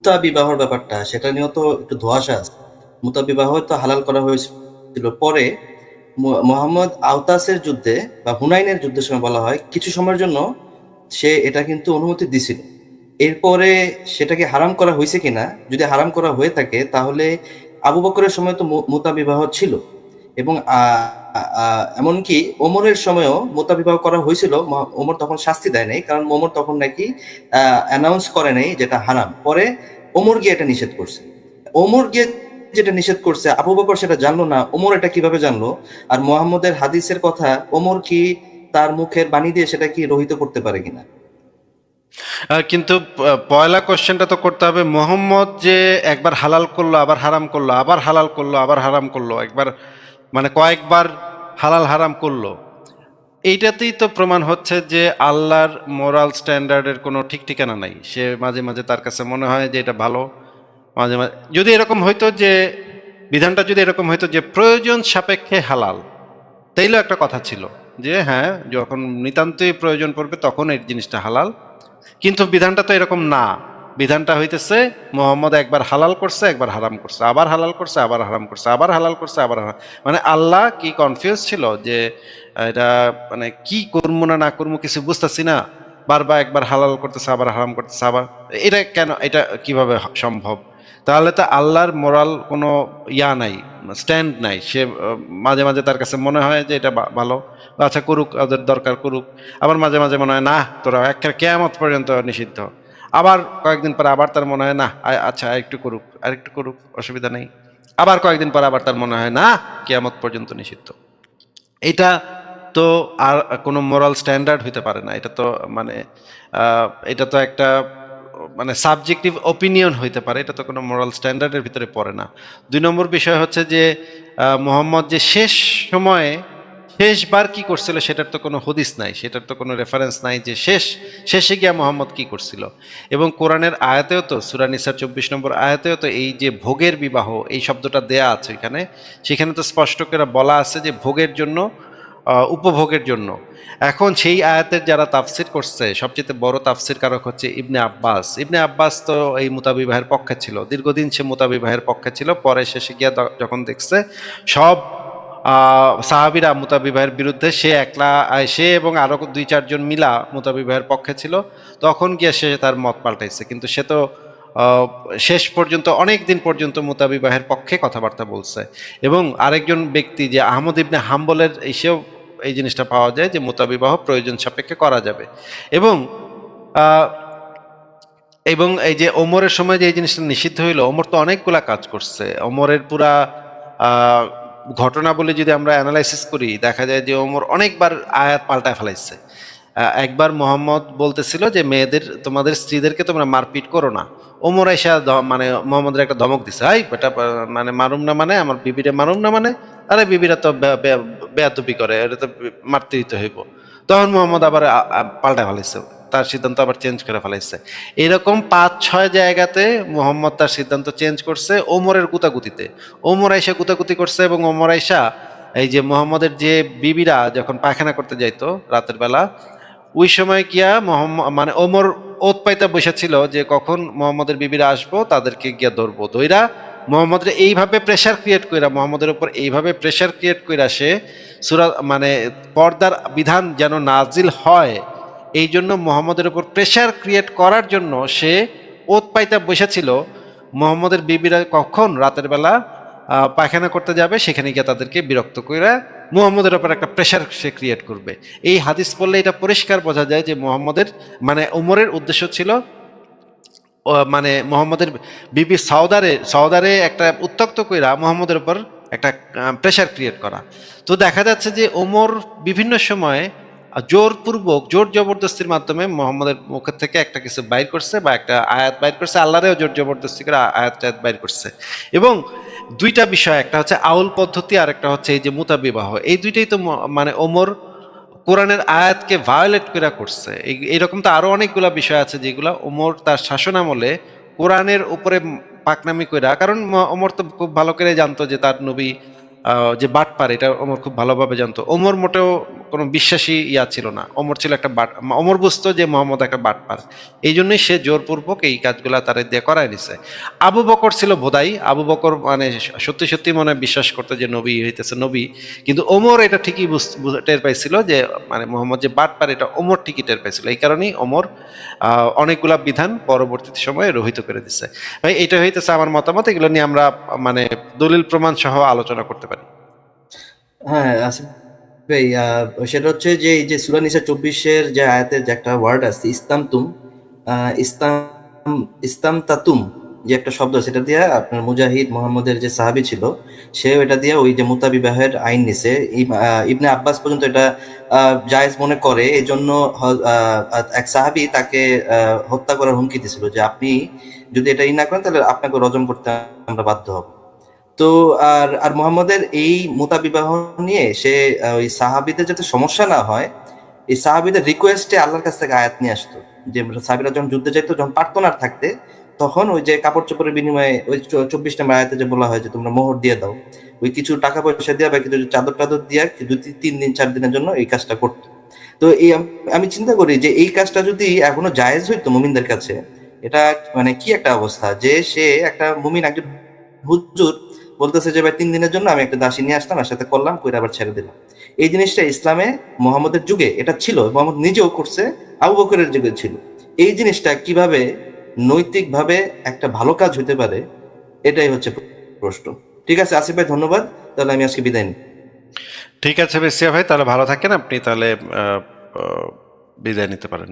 মুতা বিবাহর ব্যাপারটা সেটা নিয়েও তো একটু ধোঁয়াশা আছে। মুতা বিবাহ তো হালাল করা হয়েছিল পরে মোহাম্মদ আওতাসের যুদ্ধে বা হুনাইনের যুদ্ধের সময় বলা হয় কিছু সময়ের জন্য সে এটা কিন্তু অনুমতি দিছিল। এরপরে সেটাকে হারাম করা হয়েছে কিনা, যদি হারাম করা হয়ে থাকে তাহলে আবু বকরের সময় তো মুতা বিবাহ ছিল, এবং এমনকি ওমরের সময়ও মুতা বিবাহ করা হয়েছিল। ওমর তখন শাস্তি দেয় নাই, কারণ ওমর তখন নাকি অ্যানাউন্স করে নাই যেটা হারাম। পরে ওমর গিয়ে এটা নিষেধ করছে। ওমর গিয়ে যেটা নিষেধ করছে আবু বকর সেটা জানলো না, ওমর এটা কিভাবে জানলো? আর মোহাম্মদের হাদিসের কথা ওমর কি তার মুখের বাণী দিয়ে সেটা কি রহিত করতে পারে কিনা? কিন্তু পয়লা কোশ্চেনটা তো করতে হবে, মোহাম্মদ যে একবার হালাল করলো আবার হারাম করলো, আবার হালাল করলো আবার হারাম করলো, একবার মানে কয়েকবার হালাল হারাম করলো, এইটাতেই তো প্রমাণ হচ্ছে যে আল্লাহর মোরাল স্ট্যান্ডার্ডের কোনো ঠিক ঠিকানা নাই। সে মাঝে মাঝে তার কাছে মনে হয় যে এটা ভালো, মাঝে মাঝে যদি এরকম হইতো যে বিধানটা যদি এরকম হইতো যে প্রয়োজন সাপেক্ষে হালাল, তাইলেও একটা কথা ছিল যে হ্যাঁ, যখন নিতান্তই প্রয়োজন পড়বে তখন এই জিনিসটা হালাল। কিন্তু বিধানটা তো এরকম না। বিধানটা হইতেছে মোহাম্মদ একবার হালাল করছে, একবার হারাম করছে, আবার হালাল করছে, আবার হারাম করছে, আবার হালাল করছে, আবার হারাম। মানে আল্লাহ কি কনফিউজ ছিল যে এটা মানে কি করবো না না করবো কিছু বুঝতেছি না, বারবার একবার হালাল করতেছে আবার হারাম করতেছে আবার, এটা কেন, এটা কিভাবে সম্ভব? তাহলে তো আল্লাহর মোরাল কোনো নাই, স্ট্যান্ড নাই। সে মাঝে মাঝে তার কাছে মনে হয় যে এটা ভালো, আচ্ছা করুক, ওদের দরকার করুক। আবার মাঝে মাঝে মনে হয় না, তোরা একটা কেয়ামত পর্যন্ত নিষিদ্ধ। আবার কয়েকদিন পর আবার তার মনে হয় না, আচ্ছা একটু করুক, আর একটু করুক, অসুবিধা নেই। আবার কয়েকদিন পর আবার তার মনে হয় না, কেয়ামত পর্যন্ত নিষিদ্ধ। এটা তো আর কোনো মোরাল স্ট্যান্ডার্ড হইতে পারে না। এটা তো মানে এটা তো একটা মানে সাবজেক্টিভ ওপিনিয়ন হইতে পারে, এটা তো কোনো মোরাল স্ট্যান্ডার্ডের ভিতরে পড়ে না। ২ নম্বর বিষয় হচ্ছে যে মোহাম্মদ যে শেষ সময়ে শেষবার কি করছিল সেটার তো কোনো হদিস নাই, সেটার তো কোনো রেফারেন্স নাই যে শেষে গিয়া মোহাম্মদ কি করছিল। এবং কোরআনের আয়াতেও তো সূরা নিসার ২৪ নম্বর আয়াতেও তো এই যে ভোগের বিবাহ এই শব্দটা দেয়া আছে এখানে, সেখানে তো স্পষ্ট করে বলা আছে যে ভোগের জন্য, উপভোগের জন্য। এখন সেই আয়াতের যারা তাফসির করছে, সবচেয়ে বড় তাফসির কারক হচ্ছে ইবনে আব্বাস। ইবনে আব্বাস তো এই মুতাবিবাহের পক্ষে ছিল, দীর্ঘদিন সে মুতাবিবাহের পক্ষে ছিল। পরে শেষে গিয়া যখন দেখছে সব সাহাবীরা মুতাবিবাহের বিরুদ্ধে, সে একলা, সে এবং আরো ২-৪ জন মিলা মুতাবিবাহের পক্ষে ছিল, তখন গিয়ে সে তার মত পাল্টাইছে। কিন্তু সে তো আহ, শেষ পর্যন্ত অনেক দিন পর্যন্ত মুতাবিবাহের পক্ষে কথাবার্তা বলছে। এবং আরেকজন ব্যক্তি যে আহমদ ইবনে হাম্বলের এসেও এই জিনিসটা পাওয়া যায় যে মুতাবিবাহ প্রয়োজন সাপেক্ষে করা যাবে। এবং আহ, এবং এই যে ওমরের সময় যে এই জিনিসটা নিষিদ্ধ হইলো, ওমর তো অনেকগুলা কাজ করছে। ওমরের পুরা আহ, ঘটনা বলে যদি আমরা অ্যানালাইসিস করি, দেখা যায় যে ওমর অনেকবার আয়াত পাল্টায় ফেলাইছে। একবার মোহাম্মদ বলতেছিল যে মেয়েদের, তোমাদের স্ত্রীদেরকে তোমরা মারপিট করো না। ওমর আইসা মানে মোহাম্মদের একটা ধমক দিছে, এই বেটা, মানে মারুম না মানে, আমার বিবিরে মারুম না মানে, আরে বিবিরা তো বেয়াদবি করে, এটা তো মারতেই তো হইব। তখন মোহাম্মদ আবার পাল্টা ফেলাইছে, তার সিদ্ধান্ত আবার চেঞ্জ করে ফেলাইছে। এরকম ৫-৬ জায়গাতে মোহাম্মদ তার সিদ্ধান্ত চেঞ্জ করছে ওমরের গুতাগুতিতে। ওমর আইসা গুতাগুতি করছে, এবং ওমর আইসা এই যে মোহাম্মদের যে বিবিরা যখন পায়খানা করতে যাইতো রাতের বেলা, ওই সময় গিয়া মোহাম্মদ মানে ওমর ওত পাইতা বসেছিল যে কখন মোহাম্মদের বিবিরা আসবো, তাদেরকে গিয়া ধরবো, ধইরা মোহাম্মদের এইভাবে প্রেসার ক্রিয়েট কইরা, মোহাম্মদের উপর এইভাবে প্রেসার ক্রিয়েট কইরা সে সূরা মানে পর্দার বিধান যেন নাজিল হয়, এই জন্য মোহাম্মদের উপর প্রেসার ক্রিয়েট করার জন্য সে ওত পাইতা বসেছিল। মোহাম্মদের বিবিরা কখন রাতের বেলা পায়খানা করতে যাবে, সেখানে গিয়ে তাদেরকে বিরক্ত কইরা মুহাম্মদের উপর একটা প্রেশার সে ক্রিয়েট করবে। এই হাদিস পড়লে এটা পরিষ্কার বোঝা যায় যে মুহাম্মদের মানে উমরের উদ্দেশ্য ছিল মানে মুহাম্মদের বিবি সওদারে একটা উত্তক্ত কইরা মুহাম্মদের উপর একটা প্রেশার ক্রিয়েট করা। তো দেখা যাচ্ছে যে ওমর বিভিন্ন সময়ে জোরপূর্বক, জোর জবরদস্তির মাধ্যমে মুহাম্মদের মুখের থেকে একটা কিছু বাইর করছে, বা একটা আয়াত বাইর করছে, আল্লাহরেও জোর জবরদস্তি করে আয়াত টায়াত বাইর করছে। এবং দুইটা বিষয়, একটা হচ্ছে আউল পদ্ধতি আর একটা হচ্ছে এই যে মুতাবিবাহ, এই দুইটাই তো মানে ওমর কোরআনের আয়াতকে ভায়োলেট করে করছে। এইরকম তো আরো অনেকগুলা বিষয় আছে যেগুলা ওমর তার শাসন আমলে কোরআনের উপরে পাকনামি কইরা, কারণ ওমর তো খুব ভালো করে জানতো যে তার নবী যে বাটপার, এটা ওমর খুব ভালোভাবে জানতো। ওমর মোটেও কোনো বিশ্বাসী ছিল না। ওমর ছিল একটা ওমর বুঝতো যে মোহাম্মদ একটা বাটপার, এই জন্যই সে জোরপূর্বক এই কাজগুলা তারে দিয়ে করায় নিছে। আবু বকর ছিল ভোদাই, আবু বকর মানে সত্যি সত্যি মনে হয় বিশ্বাস করতো যে নবী হইতেছে নবী, কিন্তু ওমর এটা ঠিকই টের পাইছিল যে মানে মোহাম্মদ যে বাটপার, এটা ওমর ঠিকই টের পাইছিল। এই কারণেই ওমর অনেকগুলা বিধান পরবর্তী সময়ে রহিত করে দিছে। ভাই এটা হইতেছে আমার মতামত, এগুলো নিয়ে আমরা মানে দলিল প্রমাণ সহ আলোচনা করতে পারি। হ্যাঁ আসিফ ভাই, সেটা হচ্ছে যে এই যে সূরা নিসা 24-এর যে আয়াতের যে একটা ওয়ার্ড আছে ইস্তামতুম, ইস্তাম ইস্তামতাতুম, যে একটা শব্দ, সেটা দিয়ে আপনার মুজাহিদ মোহাম্মদের যে সাহাবী ছিল সেও এটা দিয়ে ওই যে মুতাবিবাহের আইন নিছে। ইবনে আব্বাস পর্যন্ত এটা জায়েজ মনে করে, এই জন্য এক সাহাবী তাকে হত্যা করার হুমকি দিছিল যে আপনি যদি এটা না করেন তাহলে আপনাকে রজম করতে আমরা বাধ্য হব। তো আর আর মোহাম্মদের এই মুতাবিবাহ নিয়ে সে ওই সাহাবীদের যাতে সমস্যা না হয়, এই সাহাবীদের রিকোয়েস্টে আল্লাহর কাছ থেকে আয়াত নিয়ে আসতো যে সাহাবীরা যখন যুদ্ধে যেত, যখন পারতো না আর থাকতে, তখন ওই যে কাপড় চোপড়ের বিনিময়ে ওই 24 নম্বর আয়াতে যে বলা হয় যে তোমরা মোহর দিয়ে দাও, ওই কিছু টাকা পয়সা দিয়া বা কিছু চাদর টাদর দিয়া 2-3 দিন 4 দিনের জন্য এই কাজটা করতো। তো এই আমি চিন্তা করি যে এই কাজটা যদি এখনো জায়েজ হইতো মুমিনদের কাছে, এটা মানে কি একটা অবস্থা যে সে একটা মুমিন, একজন হুজুর বলতেছে যে ভাই 3 দিনের জন্য আমি একটা দাসী নিয়ে আসলাম, এর সাথে করলাম, কইরা আবার ছেড়ে দিলাম। এই জিনিসটা ইসলামে মোহাম্মদের যুগে এটা ছিল, মোহাম্মদ নিজেও করছে, আবু বকরের যুগে ছিল। এই জিনিসটা কিভাবে নৈতিকভাবে একটা ভালো কাজ হইতে পারে, এটাই হচ্ছে প্রশ্ন। ঠিক আছে আসিফ ভাই, ধন্যবাদ। তাহলে আমি আজকে বিদায় নিই। ঠিক আছে বেসিয়া ভাই, তাহলে ভালো থাকেন আপনি, তাহলে বিদায় নিতে পারেন।